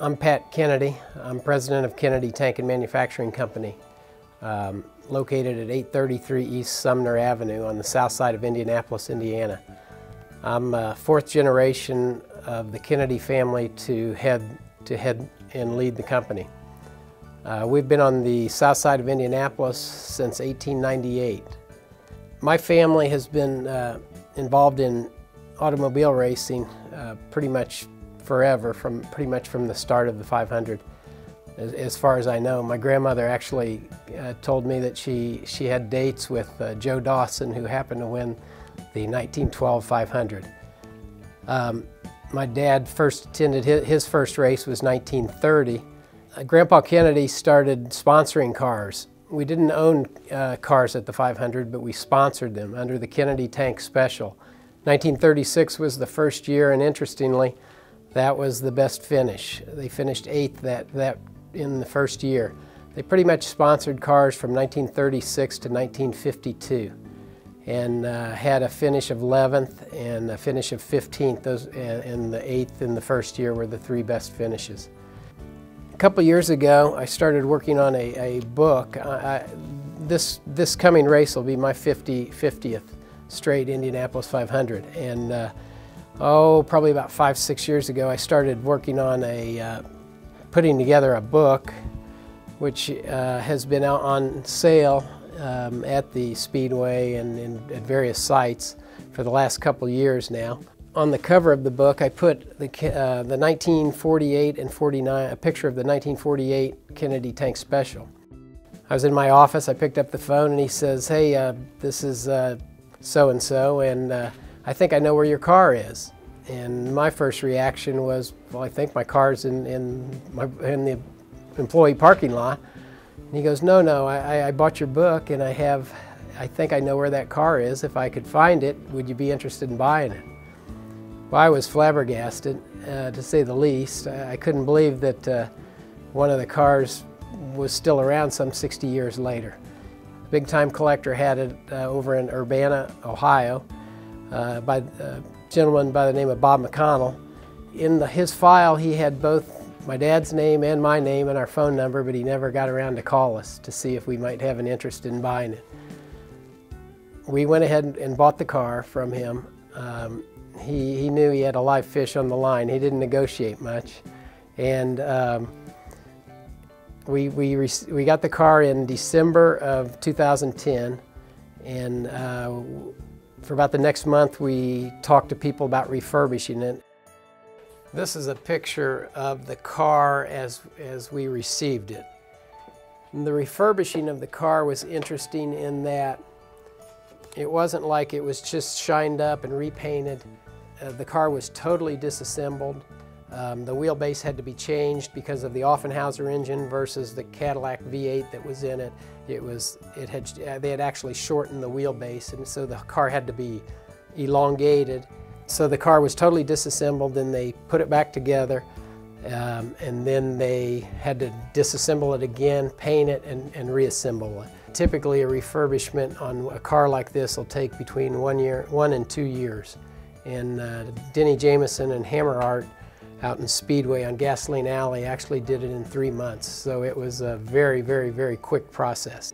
I'm Pat Kennedy. I'm president of Kennedy Tank and Manufacturing Company, located at 833 East Sumner Avenue on the south side of Indianapolis, Indiana. I'm fourth generation of the Kennedy family to head and lead the company. We've been on the south side of Indianapolis since 1898. My family has been involved in automobile racing pretty much forever, pretty much from the start of the 500, as far as I know. My grandmother actually told me that she had dates with Joe Dawson, who happened to win the 1912 500. My dad first attended his first race was 1930. Grandpa Kennedy started sponsoring cars. We didn't own cars at the 500, but we sponsored them under the Kennedy Tank Special. 1936 was the first year, and interestingly, that was the best finish. They finished 8th in the first year. They pretty much sponsored cars from 1936 to 1952 and had a finish of 11th and a finish of 15th. And the 8th in the first year were the 3 best finishes. A couple years ago, I started working on a book. This coming race will be my 50th straight Indianapolis 500. And probably about 5-6 years ago, I started working on putting together a book, which has been out on sale at the Speedway and at various sites for the last couple years now. On the cover of the book, I put the 1948 and 49, a picture of the 1948 Kennedy Tank Special. I was in my office, I picked up the phone, and he says, "Hey, this is so-and-so, and I think I know where your car is." And my first reaction was, well, I think my car's in the employee parking lot. And he goes, no, I bought your book, and I think I know where that car is. If I could find it, would you be interested in buying it? Well, I was flabbergasted, to say the least. I couldn't believe that one of the cars was still around some 60 years later. A big-time collector had it over in Urbana, Ohio, by a gentleman by the name of Bob McConnell. In his file, he had both my dad's name and my name and our phone number, but he never got around to call us to see if we might have an interest in buying it. We went ahead and bought the car from him. He knew he had a live fish on the line. He didn't negotiate much. And we got the car in December of 2010, and for about the next month we talked to people about refurbishing it. This is a picture of the car as we received it. And the refurbishing of the car was interesting in that it wasn't like it was just shined up and repainted. The car was totally disassembled. The wheelbase had to be changed because of the Offenhauser engine versus the Cadillac V8 that was in it. They had actually shortened the wheelbase, and so the car had to be elongated. So the car was totally disassembled, and they put it back together, and then they had to disassemble it again, paint it, and reassemble it. Typically, a refurbishment on a car like this will take between 1 and 2 years. And Denny Jameson and Hammer Art out in Speedway on Gasoline Alley actually did it in 3 months. So it was a very, very, very quick process.